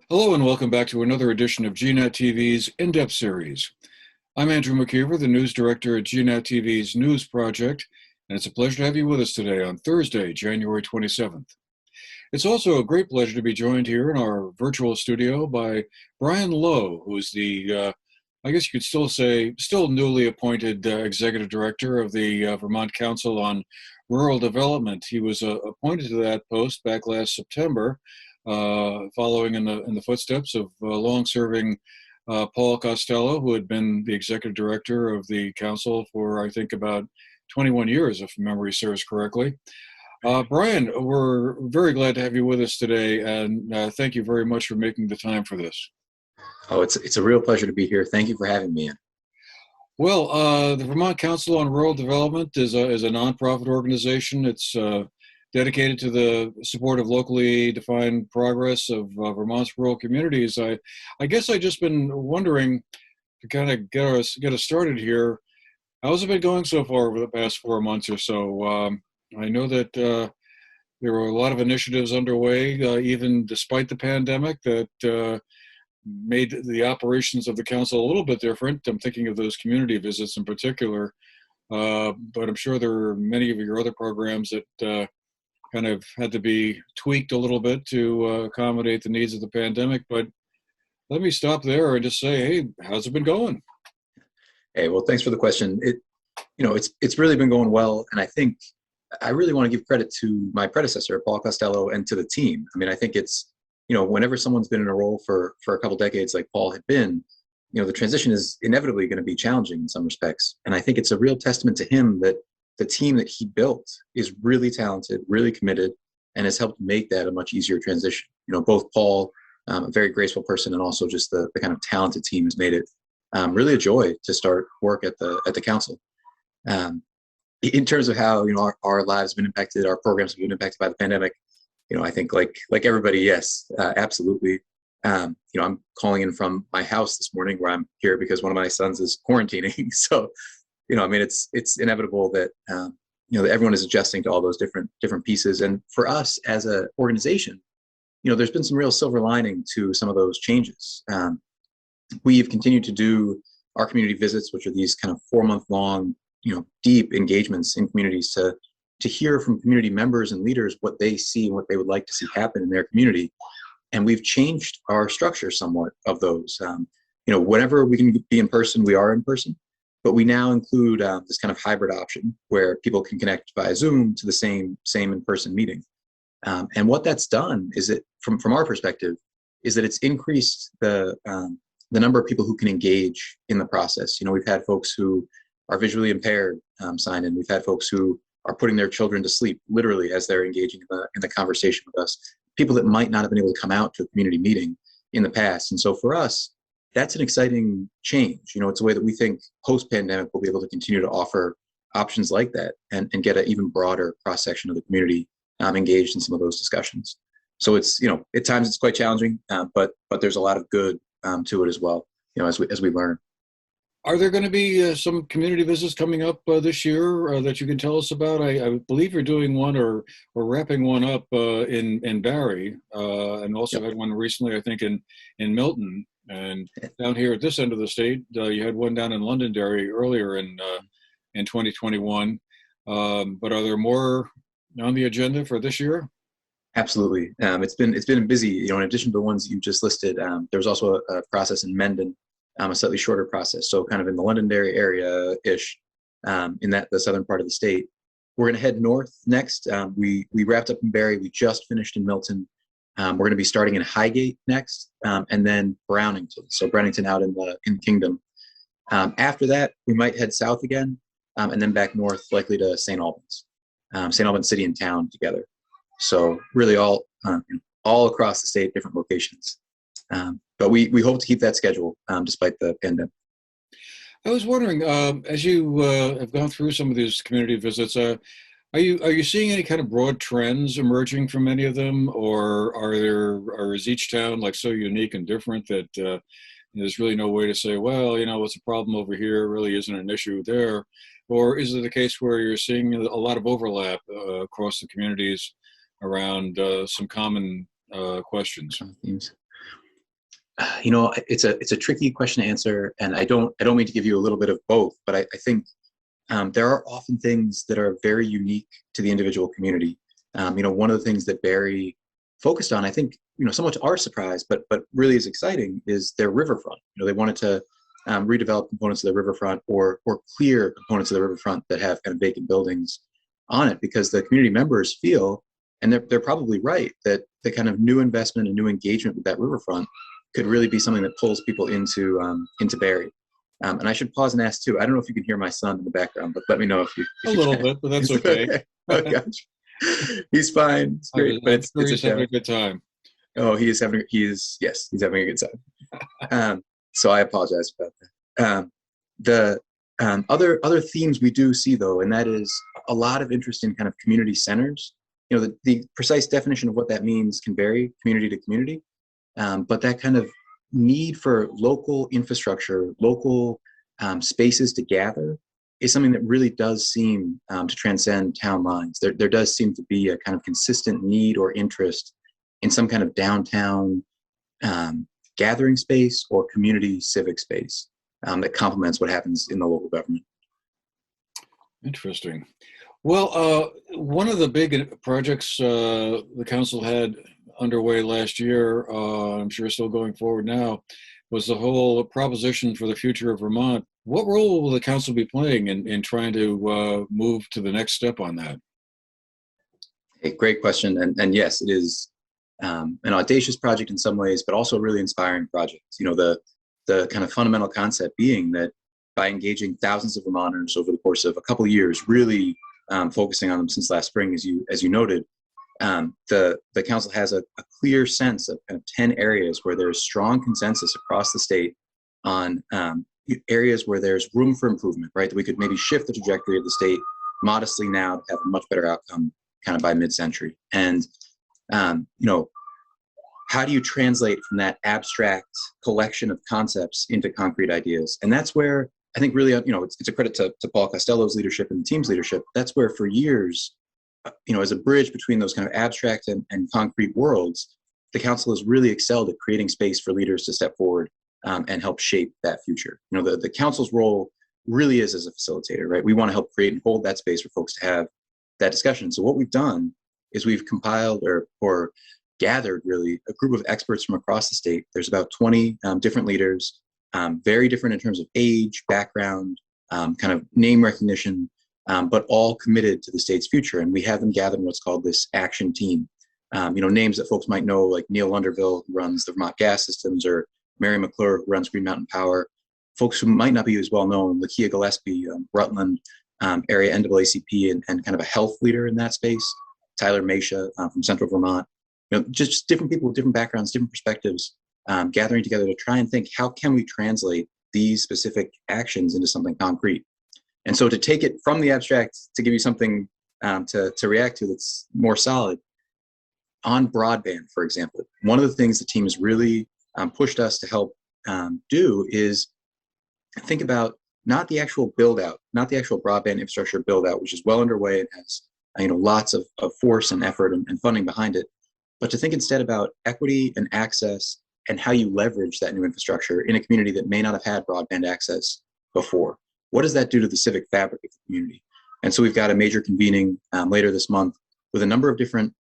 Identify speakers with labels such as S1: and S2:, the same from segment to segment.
S1: Hello and welcome back to another edition of GNAT-TV's In-Depth Series. I'm Andrew McKeever, the news director at GNAT-TV's News Project, and it's a pleasure to have you with us today on Thursday, January 27th. It's also a great pleasure to be joined here in our virtual studio by Brian Lowe, who's the, I guess you could still say, still newly appointed executive director of the Vermont Council on Rural Development. He was appointed to that post back last September, following in the footsteps of long-serving Paul Costello, who had been the executive director of the council for, I think, about 21 years, if memory serves correctly. Brian, we're very glad to have you with us today, and thank you very much for making the time for this.
S2: Oh, it's a real pleasure to be here. Thank you for having me in.
S1: Well, the Vermont Council on Rural Development is a nonprofit organization. It's dedicated to the support of locally defined progress of Vermont's rural communities. I guess I've just been wondering, to kind of get us started here, how's it been going so far over the past 4 months or so? I know that there were a lot of initiatives underway, even despite the pandemic, that made the operations of the council a little bit different. I'm thinking of those community visits in particular, but I'm sure there are many of your other programs that kind of had to be tweaked a little bit to accommodate the needs of the pandemic. But let me stop there and just say, hey, how's it been going?
S2: Hey, well, thanks for the question. It's really been going well, and I think I really want to give credit to my predecessor, Paul Costello, and to the team. I mean, I think it's, whenever someone's been in a role for a couple decades like Paul had been, the transition is inevitably going to be challenging in some respects. And I think it's a real testament to him that the team that he built is really talented, really committed, and has helped make that a much easier transition. Both Paul, a very graceful person, and also just the kind of talented team has made it really a joy to start work at the council. In terms of how our lives have been impacted, our programs have been impacted by the pandemic, I think like everybody, yes, absolutely. I'm calling in from my house this morning, where I'm here because one of my sons is quarantining. So, I mean, it's inevitable that that everyone is adjusting to all those different pieces. And for us as an organization, there's been some real silver lining to some of those changes. We've continued to do our community visits, which are these kind of 4-month-long, deep engagements in communities to hear from community members and leaders what they see and what they would like to see happen in their community. And we've changed our structure somewhat of those. Whenever we can be in person, we are in person, but we now include this kind of hybrid option where people can connect via Zoom to the same in-person meeting. And what that's done is it, from our perspective, is that it's increased the number of people who can engage in the process. We've had folks who are visually impaired sign in. We've had folks who are putting their children to sleep, literally, as they're engaging in the conversation with us. People that might not have been able to come out to a community meeting in the past. And so for us, that's an exciting change. It's a way that we think post-pandemic we'll be able to continue to offer options like that and get an even broader cross-section of the community engaged in some of those discussions. So it's, at times it's quite challenging, but there's a lot of good to it as well, as we learn.
S1: Are there going to be some community visits coming up this year that you can tell us about? I believe you're doing one or wrapping one up in Barrie, and also had one recently, I think, in Milton. And down here at this end of the state, you had one down in Londonderry earlier in 2021. But are there more on the agenda for this year?
S2: Absolutely. It's been busy. In addition to the ones you just listed, there was also a process in Mendon, a slightly shorter process. So kind of in the Londonderry area-ish, in the southern part of the state. We're going to head north next. We wrapped up in Barrie. We just finished in Milton. We're going to be starting in Highgate next, and then Brownington. So Brownington out in the Kingdom. After that, we might head south again, and then back north, likely to St. Albans. St. Albans City and Town together. So really all across the state, different locations. But we hope to keep that schedule despite the pandemic.
S1: I was wondering, as you have gone through some of these community visits, are you seeing any kind of broad trends emerging from any of them, or is each town like so unique and different that there's really no way to say, well, what's a problem over here really isn't an issue there, or is it a case where you're seeing a lot of overlap across the communities around some common questions?
S2: It's a tricky question to answer, and I don't mean to give you a little bit of both, but I think there are often things that are very unique to the individual community. One of the things that Barry focused on, I think, somewhat to our surprise, but really is exciting, is their riverfront. They wanted to redevelop components of the riverfront or clear components of the riverfront that have kind of vacant buildings on it, because the community members feel, and they're probably right, that the kind of new investment and new engagement with that riverfront could really be something that pulls people into Barry. And I should pause and ask too. I don't know if you can hear my son in the background, but let me know if you.
S1: A little bit, but that's okay.
S2: Oh, gotcha. He's fine. It's great, but it's
S1: he's having a good time.
S2: Oh, he's having a good time. So I apologize about that. The other themes we do see, though, and that is a lot of interest in kind of community centers. The precise definition of what that means can vary community to community, but that kind of need for local infrastructure, local spaces to gather, is something that really does seem to transcend town lines. There does seem to be a kind of consistent need or interest in some kind of downtown gathering space or community civic space that complements what happens in the local government.
S1: Interesting. Well, one of the big projects the council had underway last year, I'm sure still going forward now, was the whole proposition for the future of Vermont. What role will the council be playing in trying to move to the next step on that?
S2: A great question. And yes, it is an audacious project in some ways, but also a really inspiring project. The kind of fundamental concept being that by engaging thousands of Vermonters over the course of a couple of years, really focusing on them since last spring, as you noted, the council has a clear sense of kind of 10 areas where there's strong consensus across the state on areas where there's room for improvement, right? That we could maybe shift the trajectory of the state modestly now to have a much better outcome kind of by mid-century. And, how do you translate from that abstract collection of concepts into concrete ideas? And that's where I think really, it's a credit to Paul Costello's leadership and the team's leadership. That's where for years, as a bridge between those kind of abstract and concrete worlds, the council has really excelled at creating space for leaders to step forward and help shape that future. The council's role really is as a facilitator, right? We want to help create and hold that space for folks to have that discussion. So what we've done is we've compiled or gathered really a group of experts from across the state. There's about 20 different leaders, very different in terms of age, background, kind of name recognition, but all committed to the state's future. And we have them gathered in what's called this action team. Names that folks might know, like Neil Lunderville, who runs the Vermont Gas Systems, or Mary McClure, who runs Green Mountain Power. Folks who might not be as well known, Lakia Gillespie, Rutland area NAACP and kind of a health leader in that space. Tyler Mesha from Central Vermont. Just different people with different backgrounds, different perspectives, gathering together to try and think, how can we translate these specific actions into something concrete? And so to take it from the abstract to give you something to react to that's more solid, on broadband, for example, one of the things the team has really pushed us to help do is think about not the actual build out, not the actual broadband infrastructure build out, which is well underway and has lots of force and effort and funding behind it, but to think instead about equity and access and how you leverage that new infrastructure in a community that may not have had broadband access before. What does that do to the civic fabric of the community? And so we've got a major convening later this month with a number of different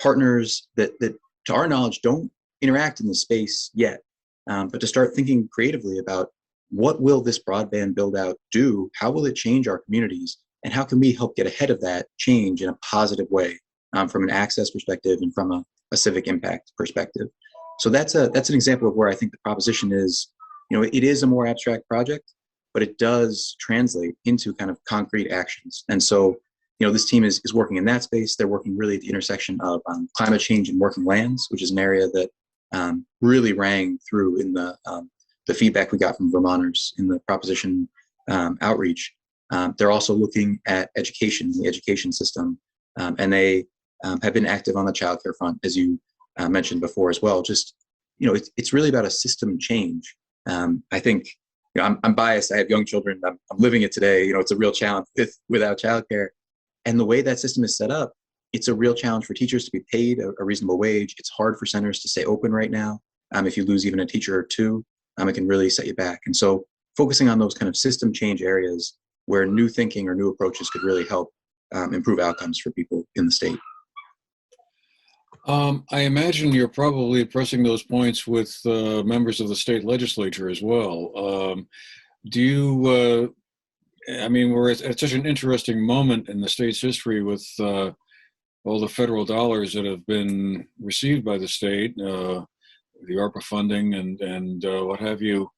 S2: partners that, to our knowledge, don't interact in the space yet, but to start thinking creatively about what will this broadband build out do? How will it change our communities? And how can we help get ahead of that change in a positive way from an access perspective and from a civic impact perspective? So that's an example of where I think the proposition is, it is a more abstract project, but it does translate into kind of concrete actions. And so, this team is working in that space. They're working really at the intersection of climate change and working lands, which is an area that really rang through in the feedback we got from Vermonters in the proposition outreach. They're also looking at education, the education system, and they have been active on the childcare front, as you mentioned before as well. Just, it's really about a system change. I think, I'm biased. I have young children. I'm living it today. It's a real challenge without childcare. And the way that system is set up, it's a real challenge for teachers to be paid a reasonable wage. It's hard for centers to stay open right now. If you lose even a teacher or two, it can really set you back. And so focusing on those kind of system change areas where new thinking or new approaches could really help improve outcomes for people in the state.
S1: I imagine you're probably pressing those points with members of the state legislature as well. Do you, we're at such an interesting moment in the state's history with all the federal dollars that have been received by the state, the ARPA funding and what have you.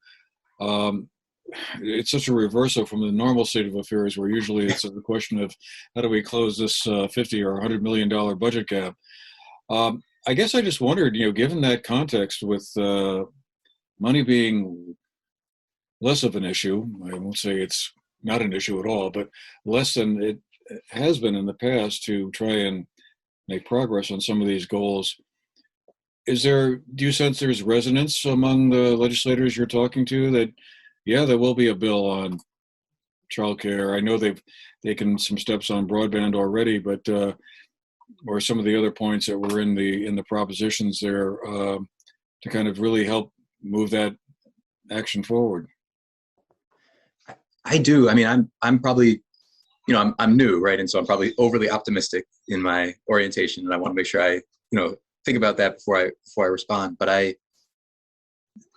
S1: It's such a reversal from the normal state of affairs where usually it's a question of how do we close this $50 or $100 million budget gap. I guess I just wondered, given that context with money being less of an issue, I won't say it's not an issue at all, but less than it has been in the past to try and make progress on some of these goals. Do you sense there's resonance among the legislators you're talking to that, yeah, there will be a bill on childcare? I know they've taken some steps on broadband already, but or some of the other points that were in the propositions there to kind of really help move that action forward.
S2: I do. I'm probably, I'm new, right? And so I'm probably overly optimistic in my orientation, and I want to make sure I, think about that before I respond. But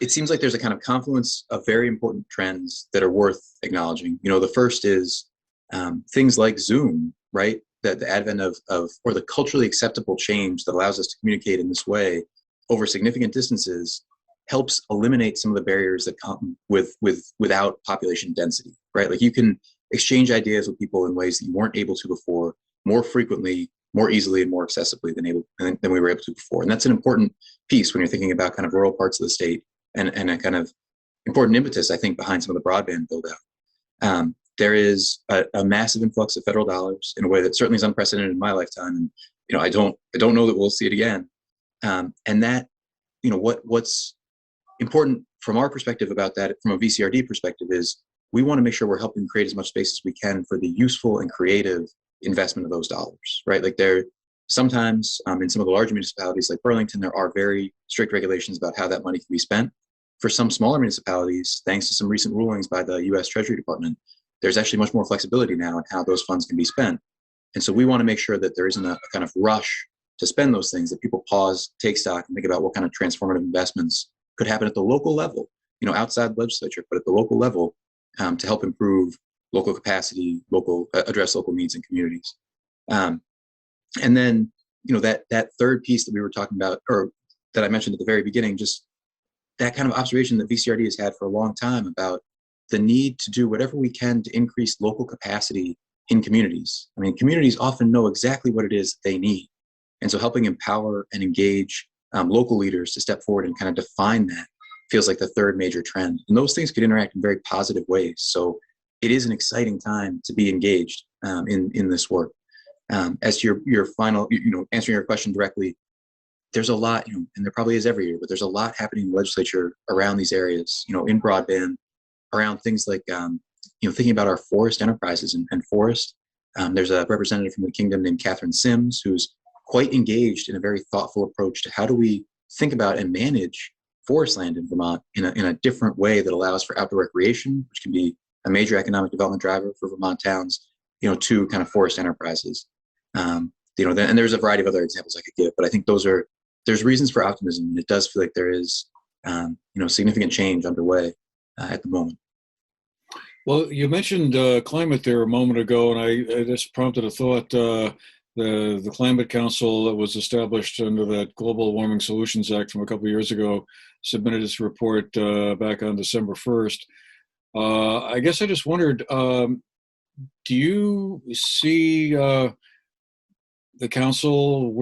S2: it seems like there's a kind of confluence of very important trends that are worth acknowledging. The first is things like Zoom, right? The advent of or the culturally acceptable change that allows us to communicate in this way over significant distances helps eliminate some of the barriers that come without population density, right? Like you can exchange ideas with people in ways that you weren't able to before, more frequently, more easily, and more accessibly than we were able to before. And that's an important piece when you're thinking about kind of rural parts of the state and a kind of important impetus, I think, behind some of the broadband build out. There is a massive influx of federal dollars in a way that certainly is unprecedented in my lifetime. And, I don't know that we'll see it again. And that, what's important from our perspective about that, from a VCRD perspective, is we want to make sure we're helping create as much space as we can for the useful and creative investment of those dollars, right? Like sometimes in some of the larger municipalities like Burlington, there are very strict regulations about how that money can be spent. For some smaller municipalities, thanks to some recent rulings by the U.S. Treasury Department, there's actually much more flexibility now in how those funds can be spent. And so we want to make sure that there isn't a kind of rush to spend those things, that people pause, take stock, and think about what kind of transformative investments could happen at the local level, outside the legislature, but at the local level to help improve local capacity, address local needs and communities. And then, that third piece that we were talking about, or that I mentioned at the very beginning, just that kind of observation that VCRD has had for a long time about the need to do whatever we can to increase local capacity in communities. Communities often know exactly what it is they need. And so helping empower and engage local leaders to step forward and kind of define that feels like the third major trend. And those things could interact in very positive ways. So it is an exciting time to be engaged in this work. As to your final, answering your question directly, there's a lot, and there probably is every year, but there's a lot happening in the legislature around these areas, in broadband, around things like, thinking about our forest enterprises and forest. There's a representative from the kingdom named Catherine Sims, who's quite engaged in a very thoughtful approach to how do we think about and manage forest land in Vermont in a different way that allows for outdoor recreation, which can be a major economic development driver for Vermont towns, to kind of forest enterprises. And there's a variety of other examples I could give, but I think there's reasons for optimism. And it does feel like there is, significant change underway at the moment.
S1: Well, you mentioned climate there a moment ago, and I just prompted a thought. The Climate Council that was established under that Global Warming Solutions Act from a couple of years ago submitted its report back on December 1st. I guess I just wondered, do you see the council,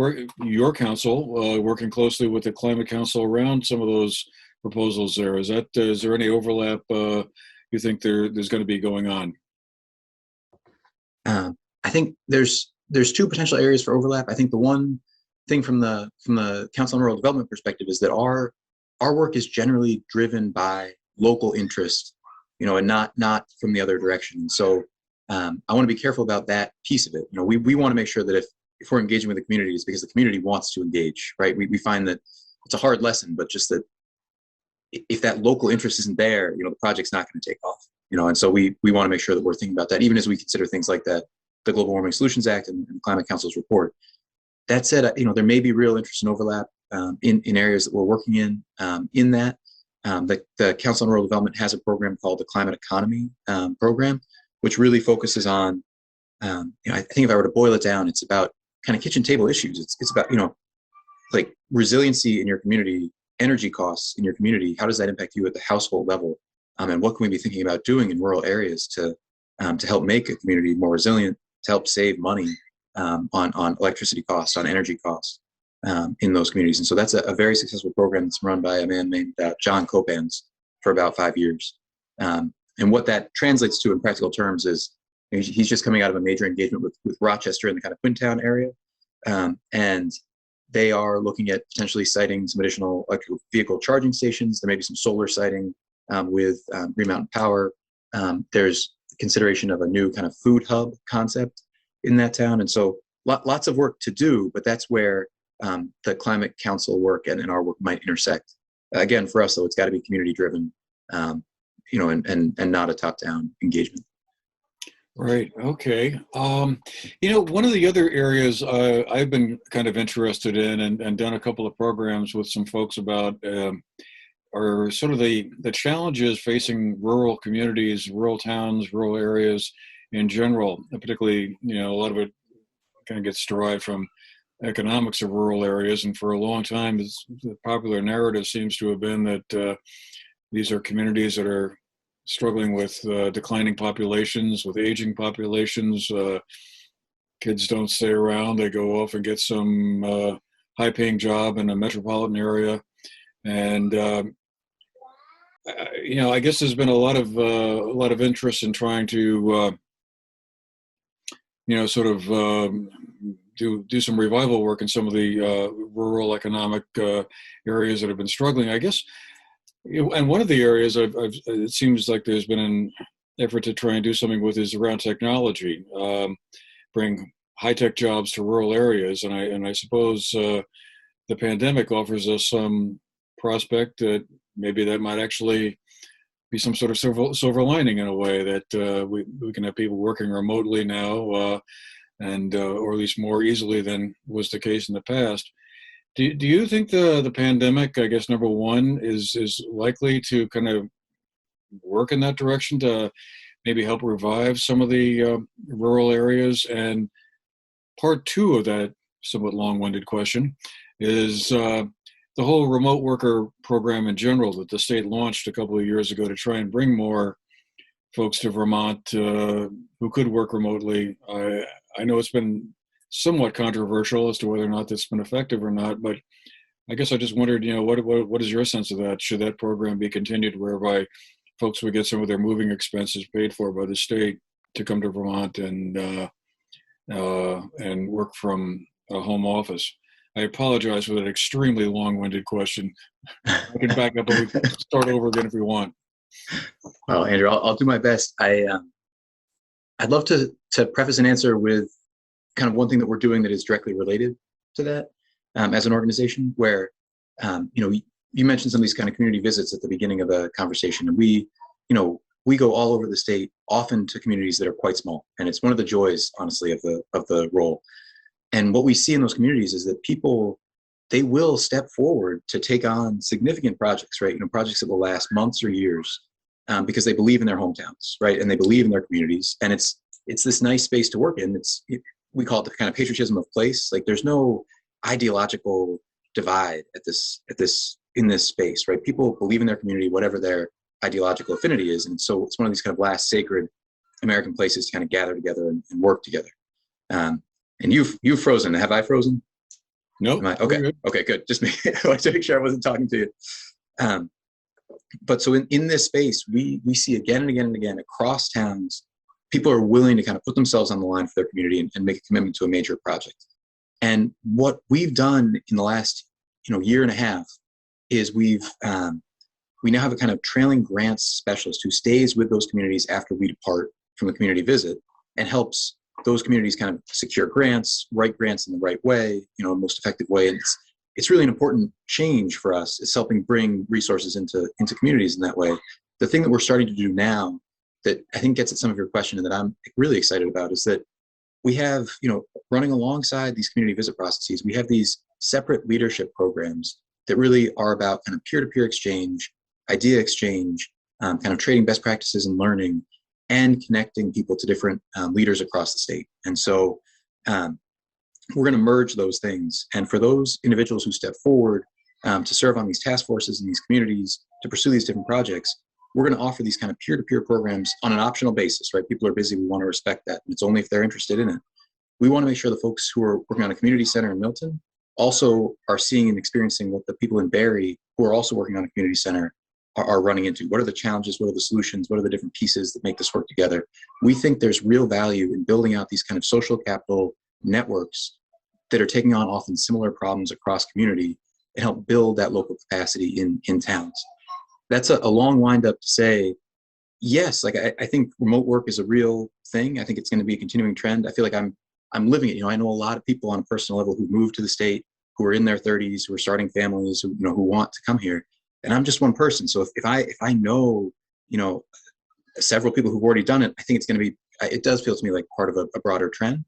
S1: your council, working closely with the Climate Council around some of those proposals there? Is there any overlap you think there's going to be going on?
S2: I think there's two potential areas for overlap. I think the one thing from the Council on Rural Development perspective is that our work is generally driven by local interest, and not from the other direction. So I want to be careful about that piece of it. We want to make sure that if we're engaging with the community, it's because the community wants to engage, right? We find that it's a hard lesson, but just that if that local interest isn't there, the project's not going to take off. And so we want to make sure that we're thinking about that, even as we consider things like that, the Global Warming Solutions Act and the Climate Council's report. That said, there may be real interest and overlap in areas that we're working in that. The Council on Rural Development has a program called the Climate Economy Program, which really focuses on, I think if I were to boil it down, it's about kind of kitchen table issues. It's about, like resiliency in your community, energy costs in your community. How does that impact you at the household level? And what can we be thinking about doing in rural areas to help make a community more resilient, to help save money on electricity costs, on energy costs in those communities. And so that's a very successful program that's run by a man named John Copans for about 5 years. And what that translates to in practical terms is he's just coming out of a major engagement with Rochester in the kind of Quintown area. And they are looking at potentially siting some additional electric vehicle charging stations. There may be some solar siting with Green Mountain Power. There's consideration of a new kind of food hub concept in that town. And so lots of work to do, but that's where the Climate Council work and our work might intersect. Again, for us, though, it's got to be community driven, and not a top-down engagement.
S1: Right. Okay. One of the other areas I've been kind of interested in and done a couple of programs with some folks about are sort of the challenges facing rural communities, rural towns, rural areas in general. And particularly, a lot of it kind of gets derived from economics of rural areas. And for a long time, the popular narrative seems to have been that these are communities that are struggling with declining populations, with aging populations. Kids don't stay around. They go off and get some high-paying job in a metropolitan area. And, I guess there's been a lot of interest in trying to, sort of do some revival work in some of the rural economic areas that have been struggling, I guess. And one of the areas it seems like there's been an effort to try and do something with is around technology, bring high-tech jobs to rural areas. And I suppose the pandemic offers us some prospect that maybe that might actually be some sort of silver lining in a way that we can have people working remotely now, and or at least more easily than was the case in the past. Do you think the pandemic, I guess, number one, is likely to kind of work in that direction to maybe help revive some of the rural areas? And part two of that somewhat long-winded question is the whole remote worker program in general that the state launched a couple of years ago to try and bring more folks to Vermont who could work remotely. I know it's been somewhat controversial as to whether or not that's been effective or not, but I guess I just wondered, what is your sense of that? Should that program be continued whereby folks would get some of their moving expenses paid for by the state to come to Vermont and work from a home office? I apologize for that extremely long-winded question. I can back up and we can start over again if we want.
S2: Well, Andrew, I'll do my best. I'd love to preface an answer with kind of one thing that we're doing that is directly related to that as an organization, where you mentioned some of these kind of community visits at the beginning of the conversation, and we go all over the state, often to communities that are quite small, and it's one of the joys, honestly, of the role. And what we see in those communities is that people, they will step forward to take on significant projects, right? Projects that will last months or years, because they believe in their hometowns, right? And they believe in their communities, and it's this nice space to work in. We call it the kind of patriotism of place. Like, there's no ideological divide in this space, right? People believe in their community, whatever their ideological affinity is. And so it's one of these kind of last sacred American places to kind of gather together and work together. And you've frozen. Have I frozen?
S1: No.
S2: Nope. Okay, good. Just I wanted to make sure I wasn't talking to you. But so in this space, we see again and again and again across towns, people are willing to kind of put themselves on the line for their community and make a commitment to a major project. And what we've done in the last year and a half is we now have a kind of trailing grants specialist who stays with those communities after we depart from the community visit and helps those communities kind of secure grants, write grants in the right way, most effective way. And it's really an important change for us. It's helping bring resources into communities in that way. The thing that we're starting to do now that I think gets at some of your question and that I'm really excited about is that we have, running alongside these community visit processes, we have these separate leadership programs that really are about kind of peer-to-peer exchange, idea exchange, kind of trading best practices and learning, and connecting people to different leaders across the state. And so we're going to merge those things. And for those individuals who step forward to serve on these task forces in these communities, to pursue these different projects, we're going to offer these kind of peer-to-peer programs on an optional basis, right? People are busy. We want to respect that. It's only if they're interested in it. We want to make sure the folks who are working on a community center in Milton also are seeing and experiencing what the people in Barrie who are also working on a community center are running into. What are the challenges? What are the solutions? What are the different pieces that make this work together? We think there's real value in building out these kind of social capital networks that are taking on often similar problems across community and help build that local capacity in towns. That's a long wind up to say, yes, like I think remote work is a real thing. I think it's going to be a continuing trend. I feel like I'm living it. I know a lot of people on a personal level who moved to the state, who are in their 30s, who are starting families, who want to come here. And I'm just one person. So if I know, several people who've already done it, I think it's going to be, it does feel to me like part of a broader trend.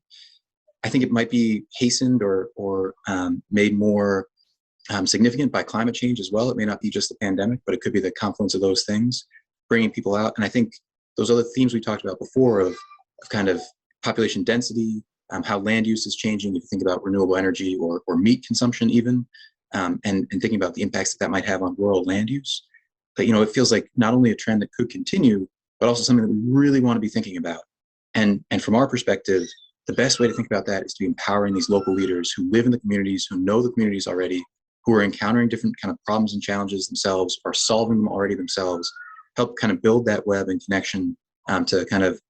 S2: I think it might be hastened or made more significant by climate change as well. It may not be just the pandemic, but it could be the confluence of those things, bringing people out. And I think those other themes we talked about before of kind of population density, how land use is changing, if you think about renewable energy or meat consumption even, and thinking about the impacts that might have on rural land use. But, it feels like not only a trend that could continue, but also something that we really want to be thinking about. And from our perspective, the best way to think about that is to be empowering these local leaders who live in the communities, who know the communities already, who are encountering different kind of problems and challenges themselves, are solving them already themselves, help kind of build that web and connection to kind of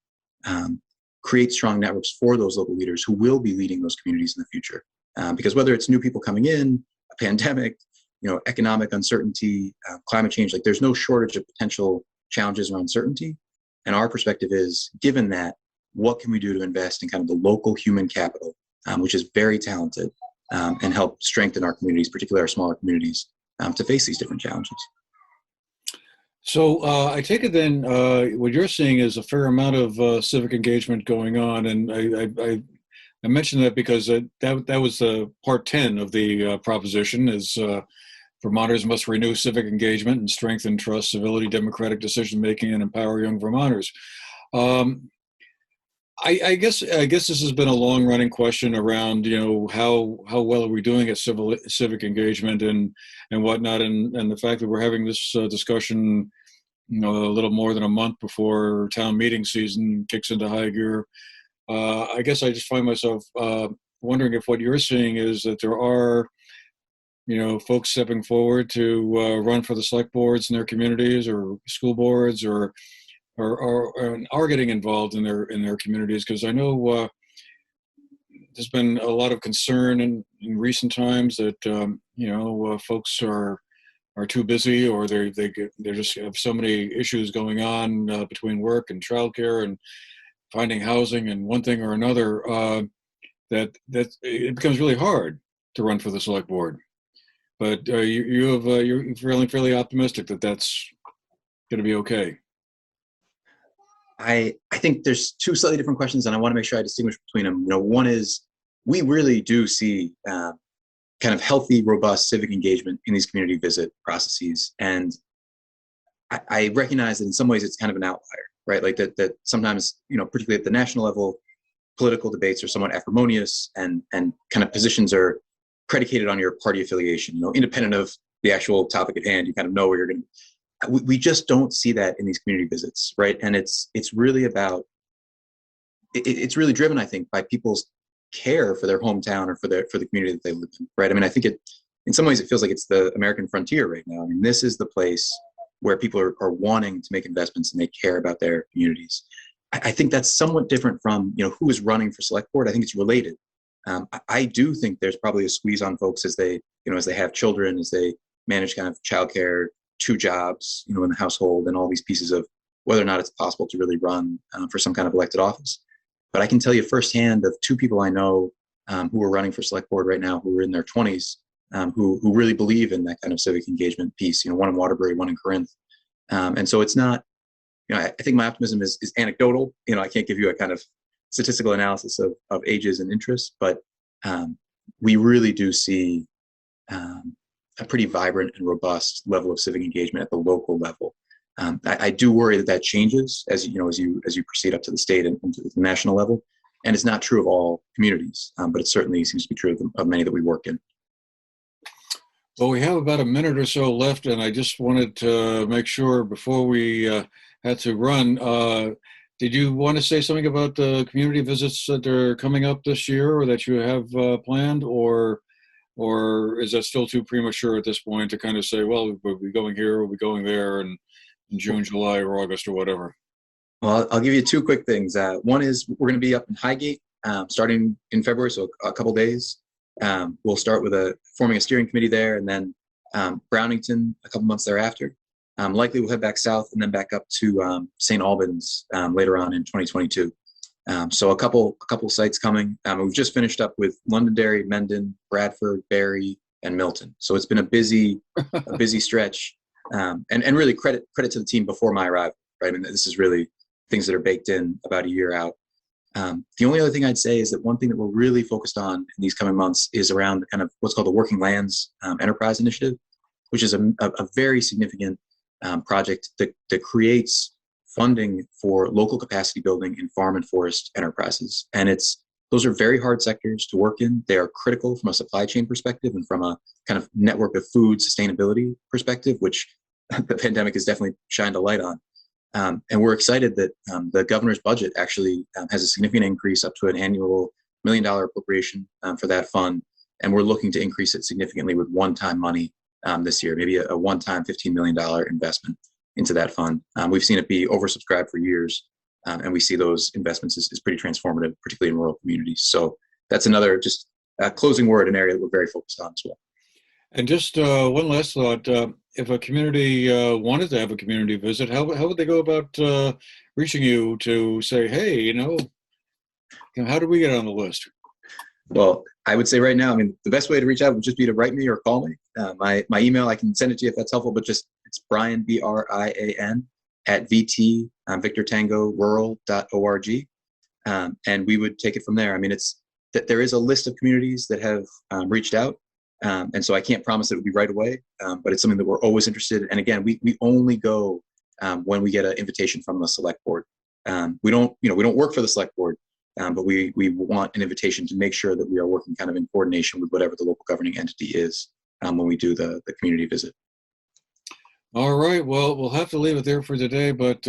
S2: create strong networks for those local leaders who will be leading those communities in the future. Because whether it's new people coming in, a pandemic, economic uncertainty, climate change, like there's no shortage of potential challenges or uncertainty. And our perspective is, given that, what can we do to invest in kind of the local human capital, which is very talented, and help strengthen our communities, particularly our smaller communities, to face these different challenges.
S1: So I take it then what you're seeing is a fair amount of civic engagement going on, and I mentioned that because that was part 10 of the proposition is Vermonters must renew civic engagement and strengthen trust, civility, democratic decision-making, and empower young Vermonters. I guess this has been a long-running question around, how well are we doing at civic engagement and whatnot, and the fact that we're having this discussion, a little more than a month before town meeting season kicks into high gear. I guess I just find myself wondering if what you're seeing is that there are, folks stepping forward to run for the select boards in their communities or school boards or are getting involved in their communities, because I know there's been a lot of concern in recent times that folks are too busy, or they just have so many issues going on between work and childcare and finding housing and one thing or another, that it becomes really hard to run for the select board. But you're feeling fairly optimistic that that's going to be okay.
S2: I think there's two slightly different questions, and I want to make sure I distinguish between them. One is we really do see kind of healthy, robust civic engagement in these community visit processes, and I recognize that in some ways it's kind of an outlier, right? Like that sometimes, particularly at the national level, political debates are somewhat acrimonious, and kind of positions are predicated on your party affiliation. Independent of the actual topic at hand, you kind of know where you're going to. We just don't see that in these community visits, right? And it's really about, it's really driven, I think, by people's care for their hometown or for the community that they live in, right? I mean, I think in some ways it feels like it's the American frontier right now. I mean, this is the place where people are wanting to make investments and they care about their communities. I think that's somewhat different from, who is running for select board. I think it's related. I do think there's probably a squeeze on folks as they have children, as they manage kind of childcare, 2 jobs, in the household, and all these pieces of whether or not it's possible to really run for some kind of elected office. But I can tell you firsthand of 2 people I know who are running for select board right now, who are in their 20s, who really believe in that kind of civic engagement piece. One in Waterbury, one in Corinth, and so it's not. I think my optimism is anecdotal. I can't give you a kind of statistical analysis of ages and interests, but we really do see a pretty vibrant and robust level of civic engagement at the local level. I do worry that changes as you proceed up to the state and to the national level, and it's not true of all communities, but it certainly seems to be true of many that we work in.
S1: Well, we have about a minute or so left, and I just wanted to make sure before we had to run. Did you want to say something about the community visits that are coming up this year, or that you have planned, or is that still too premature at this point to kind of say, well, we'll be going here, we'll be going there, and in June, July, or August, or whatever?
S2: Well, I'll give you two quick things. One is we're going to be up in Highgate starting in February, so a couple days. We'll start with forming a steering committee there, and then Brownington a couple months thereafter. Likely we'll head back south and then back up to St. Albans later on in 2022. So a couple sites coming. We've just finished up with Londonderry, Mendon, Bradford, Barry, and Milton. So it's been a busy stretch, and really credit to the team before my arrival. Right? I mean, this is really things that are baked in about a year out. The only other thing I'd say is that one thing that we're really focused on in these coming months is around kind of what's called the Working Lands Enterprise Initiative, which is a very significant project that creates funding for local capacity building in farm and forest enterprises. And those are very hard sectors to work in. They are critical from a supply chain perspective and from a kind of network of food sustainability perspective, which the pandemic has definitely shined a light on. And we're excited that the governor's budget actually has a significant increase up to an annual $1 million appropriation for that fund. And we're looking to increase it significantly with one-time money this year, maybe a one-time $15 million investment into that fund. We've seen it be oversubscribed for years, and we see those investments as pretty transformative, particularly in rural communities. So that's another just closing word, an area that we're very focused on as well.
S1: And just one last thought. If a community wanted to have a community visit, how would they go about reaching you to say, hey, how do we get on the list?
S2: Well, I would say right now, I mean, the best way to reach out would just be to write me or call me. My email, I can send it to you if that's helpful, but it's Brian, BRIAN, at VT, Victor Tango, rural.org. And we would take it from there. I mean, there is a list of communities that have reached out. And so I can't promise that it would be right away, but it's something that we're always interested in. And again, we only go when we get an invitation from the select board. We don't work for the select board, but we want an invitation to make sure that we are working kind of in coordination with whatever the local governing entity is when we do the community visit.
S1: All right. Well, we'll have to leave it there for today. But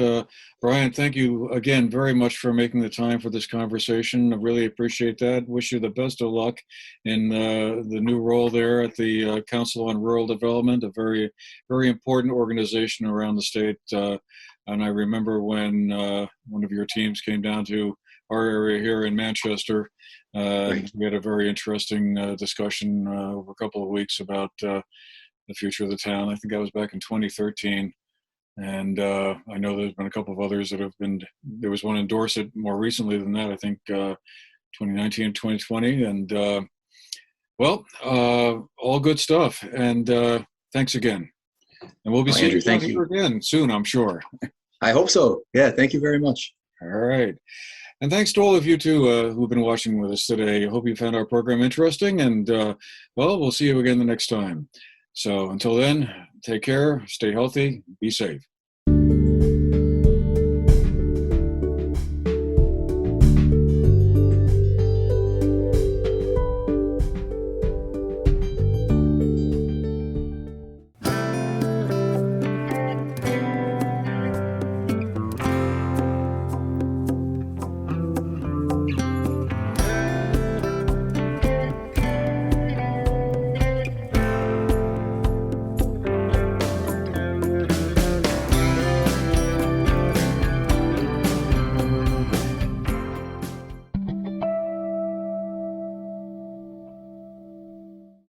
S1: Brian, thank you again very much for making the time for this conversation. I really appreciate that. Wish you the best of luck in the new role there at the Council on Rural Development, a very, very important organization around the state. And I remember when one of your teams came down to our area here in Manchester.
S2: Right.
S1: We had a very interesting discussion over a couple of weeks about the future of the town. I think that was back in 2013. And I know there's been a couple of others that have been, there was one in Dorset more recently than that, I think 2019, 2020. And all good stuff. And thanks again. And we'll be seeing you down here again soon, I'm sure.
S2: I hope so. Yeah, thank you very much.
S1: All right. And thanks to all of you, too, who've been watching with us today. I hope you found our program interesting. And, we'll see you again the next time. So until then, take care, stay healthy, be safe.